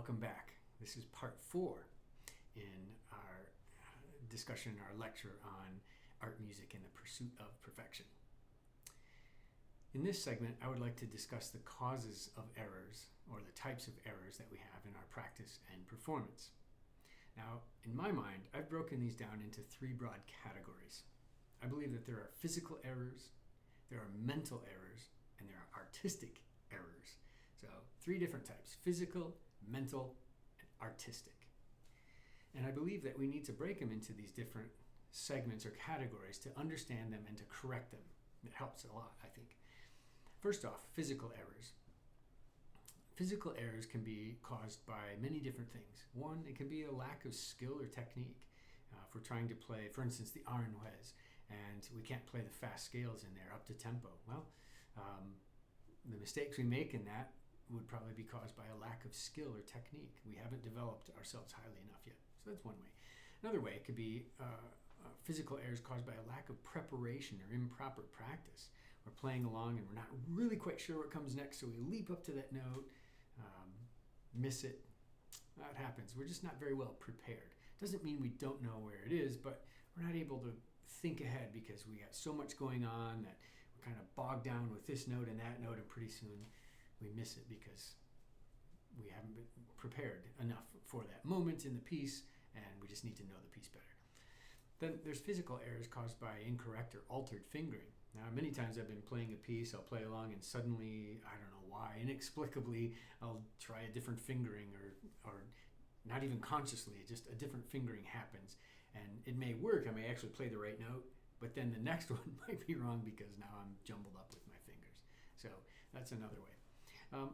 Welcome back. This is part 4 in our discussion, our lecture on art, music, and the pursuit of perfection. In this segment, I would like to discuss the causes of errors, or the types of errors that we have in our practice and performance. Now, in my mind, I've broken these down into 3 broad categories. I believe that there are physical errors, there are mental errors, and there are artistic errors. So 3 different types: physical, mental, and artistic. And I believe that we need to break them into these different segments or categories to understand them and to correct them. It helps a lot, I think. First off, physical errors. Physical errors can be caused by many different things. One, it can be a lack of skill or technique. If we're trying to play, for instance, the Aranjuez, and we can't play the fast scales in there up to tempo. Well, the mistakes we make in that would probably be caused by a lack of skill or technique. We haven't developed ourselves highly enough yet. So that's one way. Another way, it could be physical errors caused by a lack of preparation or improper practice. We're playing along and we're not really quite sure what comes next, so we leap up to that note, miss it. That happens. We're just not very well prepared. Doesn't mean we don't know where it is, but we're not able to think ahead because we got so much going on that we're kind of bogged down with this note and that note, and pretty soon we miss it because we haven't been prepared enough for that moment in the piece, and we just need to know the piece better. Then there's physical errors caused by incorrect or altered fingering. Now, many times I've been playing a piece, I'll play along, and suddenly, I don't know why, inexplicably, I'll try a different fingering, or not even consciously, just a different fingering happens. And it may work, I may actually play the right note, but then the next one might be wrong because now I'm jumbled up with my fingers. So that's another way.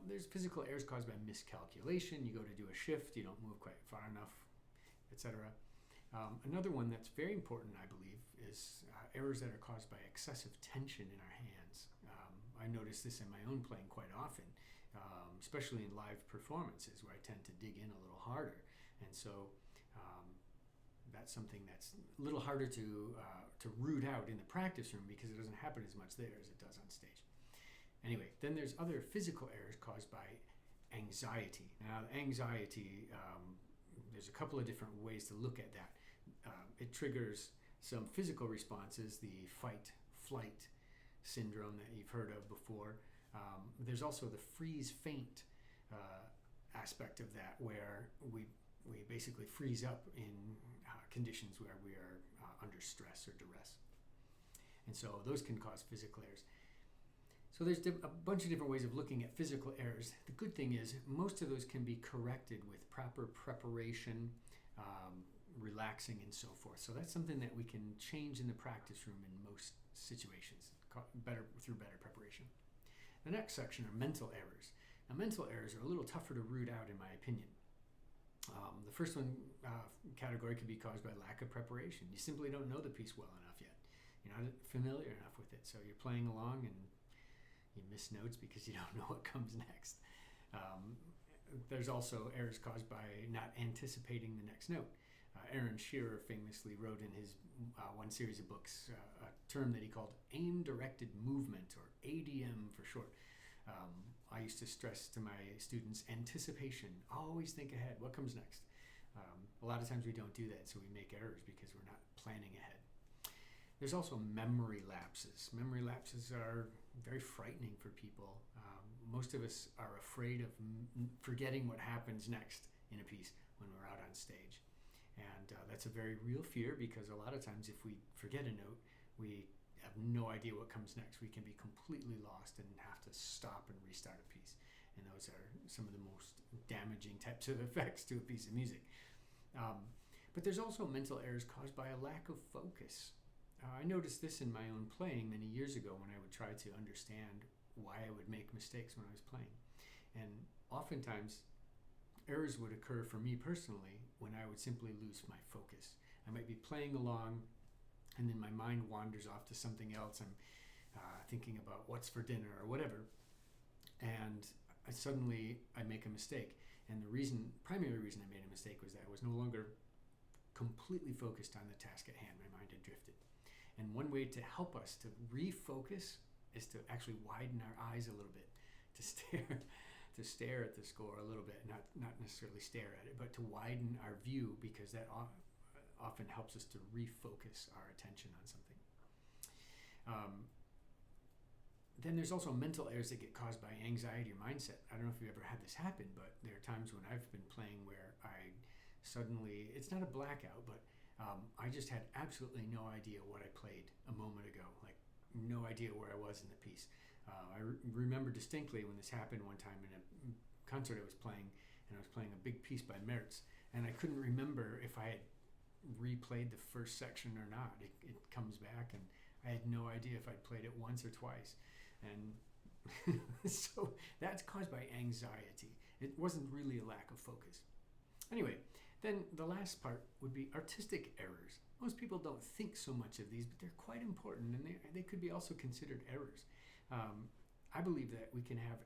There's physical errors caused by miscalculation. You go to do a shift, you don't move quite far enough, etc. Another one that's very important, I believe, is errors that are caused by excessive tension in our hands. I notice this in my own playing quite often, especially in live performances where I tend to dig in a little harder. And so that's something that's a little harder to root out in the practice room because it doesn't happen as much there as it does on stage. Anyway, then there's other physical errors caused by anxiety. Now, anxiety, there's a couple of different ways to look at that. It triggers some physical responses, the fight-flight syndrome that you've heard of before. There's also the freeze-faint aspect of that, where we basically freeze up in conditions where we are under stress or duress. And so those can cause physical errors. So there's a bunch of different ways of looking at physical errors. The good thing is most of those can be corrected with proper preparation, relaxing, and so forth. So that's something that we can change in the practice room in most situations, through better preparation. The next section are mental errors. Now, mental errors are a little tougher to root out, in my opinion. The first one category could be caused by lack of preparation. You simply don't know the piece well enough yet. You're not familiar enough with it, so you're playing along and you miss notes because you don't know what comes next. There's also errors caused by not anticipating the next note. Aaron Shearer famously wrote in his one series of books a term that he called aim-directed movement, or ADM for short. I used to stress to my students anticipation. Always think ahead. What comes next? A lot of times we don't do that, so we make errors because we're not planning ahead. There's also memory lapses. Memory lapses are very frightening for people. Most of us are afraid of forgetting what happens next in a piece when we're out on stage. And that's a very real fear, because a lot of times if we forget a note, we have no idea what comes next. We can be completely lost and have to stop and restart a piece. And those are some of the most damaging types of effects to a piece of music. But there's also mental errors caused by a lack of focus. I noticed this in my own playing many years ago when I would try to understand why I would make mistakes when I was playing. And oftentimes, errors would occur for me personally when I would simply lose my focus. I might be playing along, and then my mind wanders off to something else. I'm thinking about what's for dinner or whatever, and I make a mistake. And the primary reason I made a mistake was that I was no longer completely focused on the task at hand. My mind had drifted. And one way to help us to refocus is to actually widen our eyes a little bit, to to stare at the score a little bit, not necessarily stare at it, but to widen our view, because that often helps us to refocus our attention on something. Then there's also mental errors that get caused by anxiety or mindset. I don't know if you've ever had this happen, but there are times when I've been playing where I suddenly, it's not a blackout, but I just had absolutely no idea what I played a moment ago, like no idea where I was in the piece. I remember distinctly when this happened one time in a concert I was playing, and I was playing a big piece by Mertz, and I couldn't remember if I had replayed the first section or not. It comes back, and I had no idea if I'd played it once or twice. And so that's caused by anxiety. It wasn't really a lack of focus. Anyway, then the last part would be artistic errors. Most people don't think so much of these, but they're quite important, and they could be also considered errors. I believe that we can have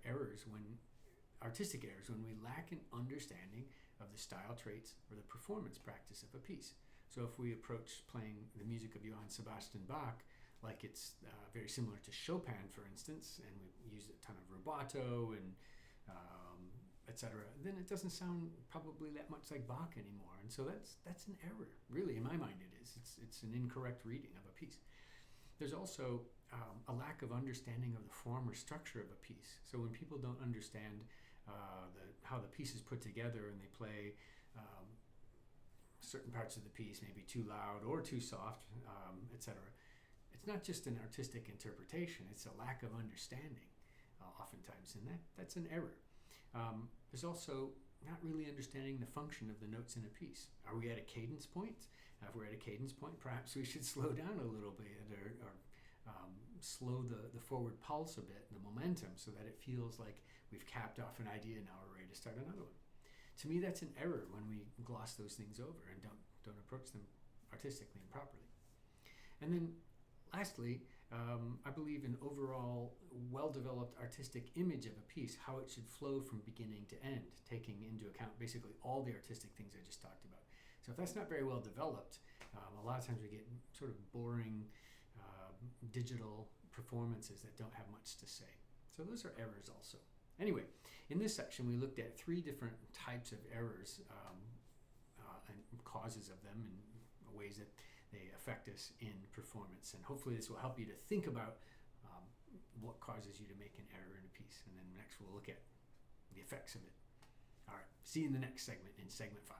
artistic errors, when we lack an understanding of the style traits or the performance practice of a piece. So if we approach playing the music of Johann Sebastian Bach like it's very similar to Chopin, for instance, and we use a ton of rubato and etc., then it doesn't sound probably that much like Bach anymore. And so that's an error. Really, in my mind it is. It's an incorrect reading of a piece. There's also a lack of understanding of the form or structure of a piece. So when people don't understand how the piece is put together, and they play certain parts of the piece maybe too loud or too soft, etc., it's not just an artistic interpretation, it's a lack of understanding oftentimes, and that's an error. There's also not really understanding the function of the notes in a piece. Are we at a cadence point? If we're at a cadence point, perhaps we should slow down a little bit, or slow the forward pulse a bit, the momentum, so that it feels like we've capped off an idea and now we're ready to start another one. To me, that's an error when we gloss those things over and don't approach them artistically and properly. And then lastly, I believe an overall well-developed artistic image of a piece, how it should flow from beginning to end, taking into account basically all the artistic things I just talked about. So if that's not very well developed, a lot of times we get sort of boring digital performances that don't have much to say. So those are errors also. Anyway, in this section we looked at 3 different types of errors and causes of them, and ways that they affect us in performance. And hopefully this will help you to think about what causes you to make an error in a piece. And then next we'll look at the effects of it. All right, see you in the next segment, in segment 5.